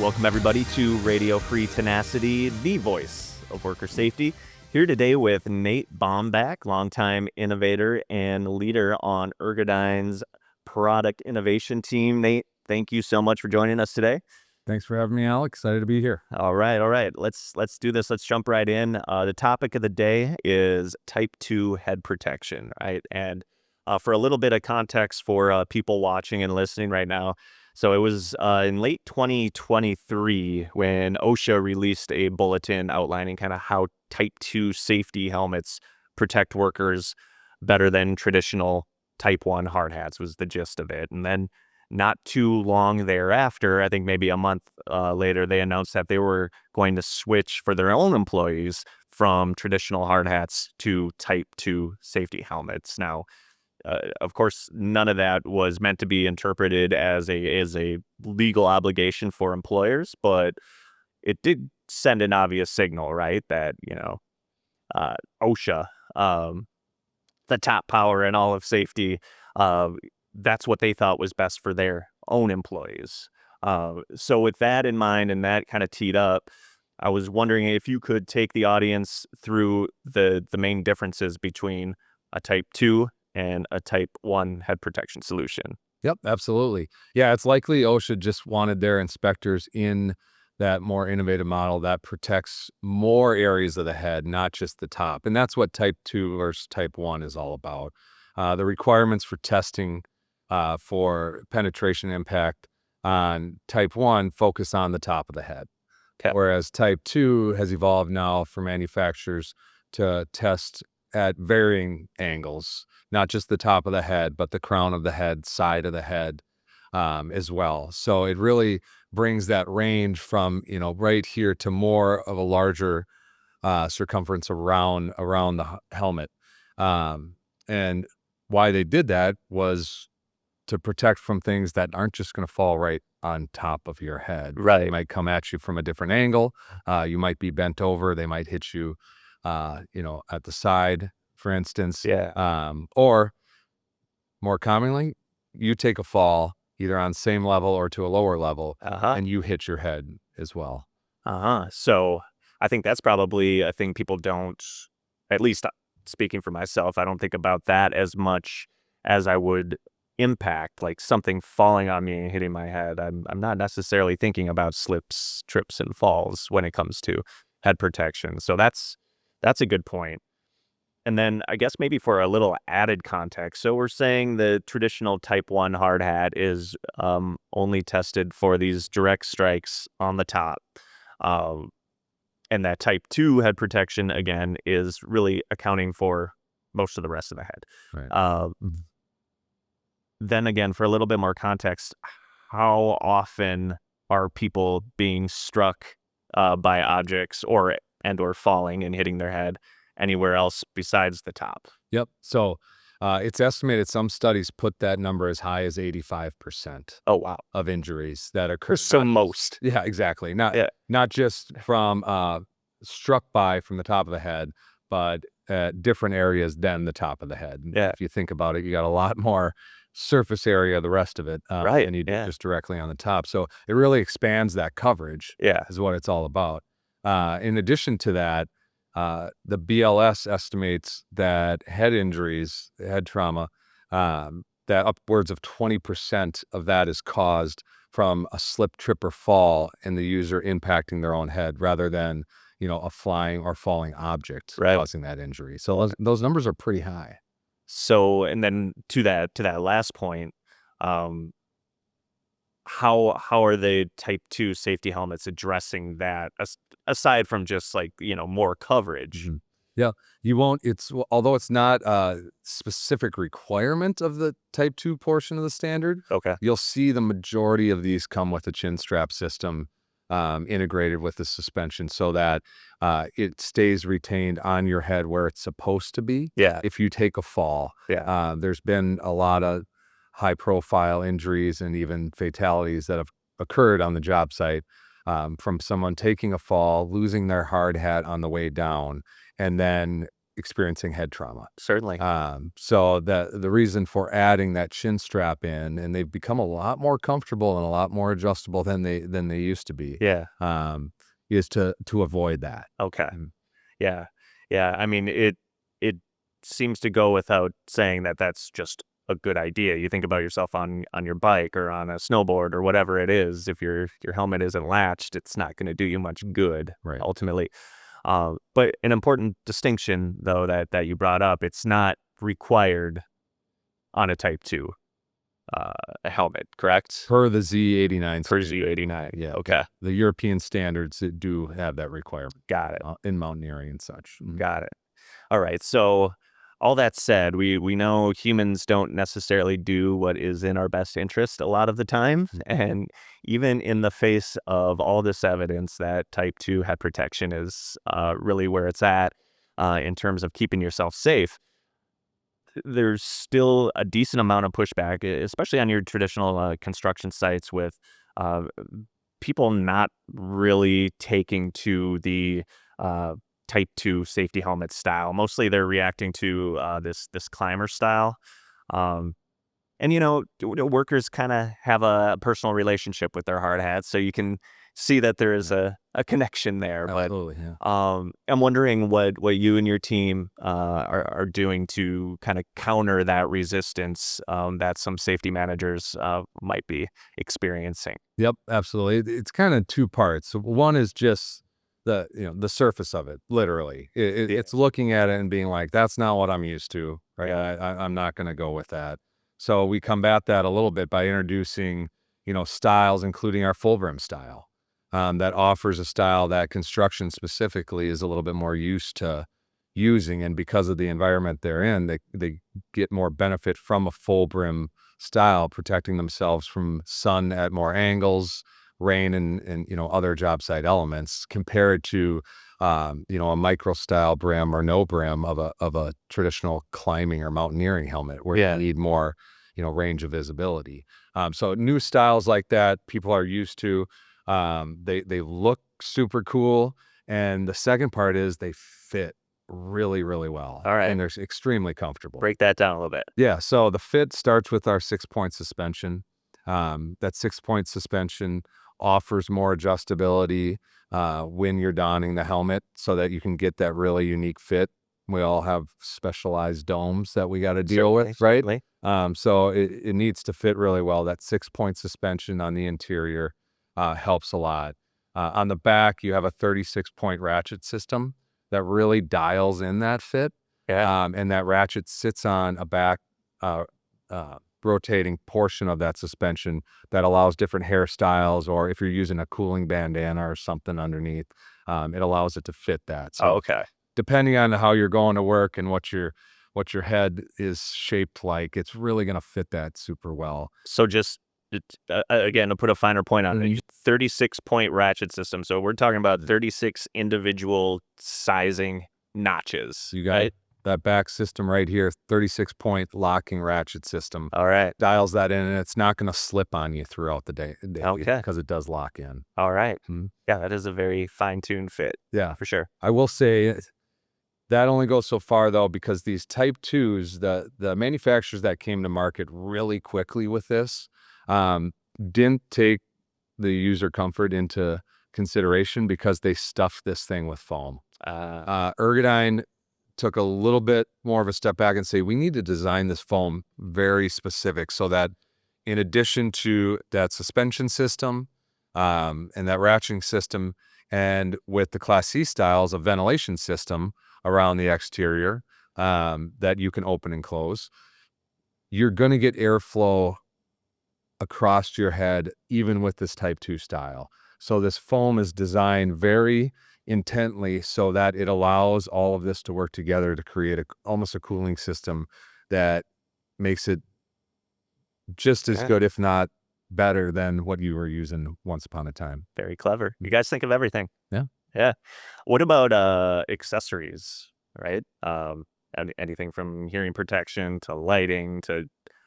Welcome, everybody, to Radio Free Tenacity, the voice of worker safety. Here today with Nate Bohmbach, longtime innovator and leader on Ergodyne's product innovation team. Nate, thank you so much for joining us today. Thanks for having me, Alex. Excited to be here. All right. Let's do this. Let's jump right in. The topic of the day is type 2 head protection, right? And for a little bit of context for people watching and listening right now, so it was in late 2023 when OSHA released a bulletin outlining kind of how type 2 safety helmets protect workers better than traditional type 1 hard hats was the gist of it. And then not too long thereafter, I think maybe a month later, they announced that they were going to switch for their own employees from traditional hard hats to type 2 safety helmets. Now, of course, none of that was meant to be interpreted as a legal obligation for employers, but it did send an obvious signal, right? That, OSHA, the top power in all of safety, that's what they thought was best for their own employees. So with that in mind and that kind of teed up, I was wondering if you could take the audience through the main differences between a type 2 and a type 1 head protection solution. Yep, absolutely. Yeah, it's likely OSHA just wanted their inspectors in that more innovative model that protects more areas of the head, not just the top. And that's what type 2 versus type 1 is all about. The requirements for testing for penetration impact on type 1 focus on the top of the head. Okay. Whereas type 2 has evolved now for manufacturers to test at varying angles, not just the top of the head, but the crown of the head, side of the head as well. So it really brings that range from, right here to more of a larger circumference around the helmet. And why they did that was to protect from things that aren't just going to fall right on top of your head. Right. They might come at you from a different angle. You might be bent over. They might hit you at the side, for instance. Yeah. Or more commonly, you take a fall either on same level or to a lower level, and you hit your head as well. So I think that's probably a thing people don't, at least speaking for myself, I don't think about that as much as I would impact, like something falling on me and hitting my head. I'm not necessarily thinking about slips, trips, and falls when it comes to head protection. So that's a good point. And then I guess maybe for a little added context, so we're saying the traditional type 1 hard hat is only tested for these direct strikes on the top. And that type 2 head protection, again, is really accounting for most of the rest of the head. Right. Then again, for a little bit more context, how often are people being struck by objects or falling and hitting their head anywhere else besides the top? Yep. So it's estimated some studies put that number as high as 85%. Oh, wow. Of injuries that occur. So most. Yeah, exactly. Not just from struck by from the top of the head, but different areas than the top of the head. Yeah. If you think about it, you got a lot more surface area, the rest of it, right. than you do just directly on the top. So it really expands that coverage. Yeah. Is what it's all about. In addition to that, the BLS estimates that head injuries, head trauma, that upwards of 20% of that is caused from a slip, trip, or fall and the user impacting their own head rather than, a flying or falling object causing that injury. So those numbers are pretty high. So, and then to that last point, how are the type 2 safety helmets addressing that aside from just more coverage? Mm-hmm. Yeah, you won't. Although it's not a specific requirement of the type 2 portion of the standard. Okay. You'll see the majority of these come with a chin strap system integrated with the suspension so that it stays retained on your head where it's supposed to be. Yeah. If you take a fall. Yeah. There's been a lot of high profile injuries and even fatalities that have occurred on the job site from someone taking a fall, losing their hard hat on the way down, and then experiencing head trauma. Certainly. So the reason for adding that chin strap in, and they've become a lot more comfortable and a lot more adjustable than they used to be, Yeah. is to avoid that. Okay. Yeah. Yeah. I mean, it seems to go without saying that that's just a good idea. You think about yourself on your bike or on a snowboard or whatever it is. If your helmet isn't latched, it's not going to do you much good, Right. ultimately. But an important distinction, though, that you brought up, it's not required on a Type 2 helmet, correct? Per the Z89 For standard. Z89. Yeah. Okay. The European standards do have that requirement Got it. in mountaineering and such. Got it. All right. So all that said, we know humans don't necessarily do what is in our best interest a lot of the time. And even in the face of all this evidence that Type 2 head protection is really where it's at in terms of keeping yourself safe, there's still a decent amount of pushback, especially on your traditional construction sites, with uh, people not really taking to the Type 2 safety helmet style. Mostly they're reacting to this climber style. Um, and, workers kind of have a personal relationship with their hard hats, so you can see that there is a connection there. But Absolutely. Yeah. I'm wondering what you and your team are doing to kind of counter that resistance that some safety managers might be experiencing. Yep, absolutely. It's kind of two parts. So one is just the surface of it, literally. It's looking at it and being like, that's not what I'm used to, right? Yeah. I'm not going to go with that. So we combat that a little bit by introducing, styles, including our full brim style, that offers a style that construction specifically is a little bit more used to using. And because of the environment they're in, they get more benefit from a full brim style, protecting themselves from sun at more angles, rain, and other job site elements, compared to a micro style brim or no brim of a traditional climbing or mountaineering helmet, where Yeah. you need more range of visibility. So new styles like that people are used to. They look super cool, and the second part is they fit really, really well. All right. And they're extremely comfortable. Break that down a little bit. Yeah, so the fit starts with our 6-point suspension. That 6-point suspension offers more adjustability when you're donning the helmet, so that you can get that really unique fit. We all have specialized domes that we got to deal with, right? Certainly. So it needs to fit really well. That 6-point suspension on the interior helps a lot. On the back, you have a 36-point ratchet system that really dials in that fit. Yeah. And that ratchet sits on a back rotating portion of that suspension that allows different hairstyles, or if you're using a cooling bandana or something underneath, it allows it to fit that. So Okay. depending on how you're going to work and what your head is shaped like, it's really going to fit that super well. So just again, to put a finer point on it, 36-point ratchet system. So we're talking about 36 individual sizing notches. You got right? that back system right here, 36-point locking ratchet system. All right. Dials that in, and it's not going to slip on you throughout the day. Okay. Because it does lock in. All right. Mhm. Yeah, that is a very fine-tuned fit. Yeah. For sure. I will say that only goes so far, though, because these Type 2s, the manufacturers that came to market really quickly with this, didn't take the user comfort into consideration, because they stuffed this thing with foam. Ergodyne took a little bit more of a step back and say, we need to design this foam very specific, so that in addition to that suspension system and that ratcheting system, and with the Class C styles, a ventilation system around the exterior that you can open and close, you're going to get airflow across your head even with this Type 2 style. So this foam is designed very intently so that it allows all of this to work together to create almost a cooling system that makes it just as good, if not better, than what you were using once upon a time. Very clever. You guys think of everything. Yeah. Yeah. What about accessories, right? Anything from hearing protection to lighting to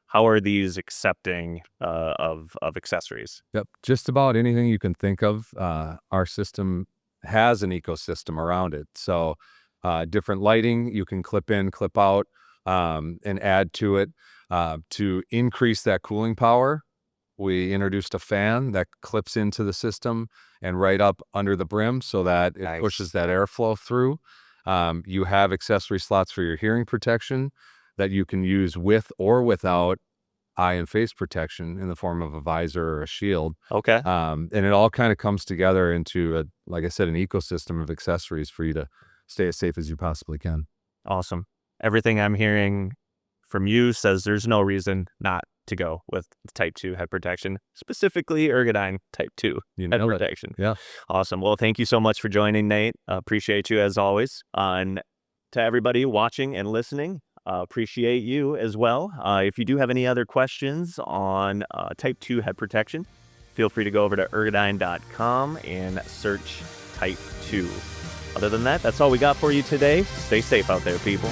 how are these accepting of accessories? Yep. Just about anything you can think of. Our system has an ecosystem around it. So different lighting you can clip in, clip out, and add to it. To increase that cooling power, we introduced a fan that clips into the system and right up under the brim so that it pushes that airflow through. You have accessory slots for your hearing protection that you can use with or without eye and face protection in the form of a visor or a shield. Okay. And it all kind of comes together into, like I said, an ecosystem of accessories for you to stay as safe as you possibly can. Awesome. Everything I'm hearing from you says there's no reason not to go with type 2 head protection, specifically Ergodyne type 2 head protection. Yeah. Awesome. Well, thank you so much for joining, Nate. Appreciate you as always. And to everybody watching and listening, appreciate you as well. If you do have any other questions on type 2 head protection, feel free to go over to ergodyne.com and search type 2. Other than that, that's all we got for you today. Stay safe out there, people.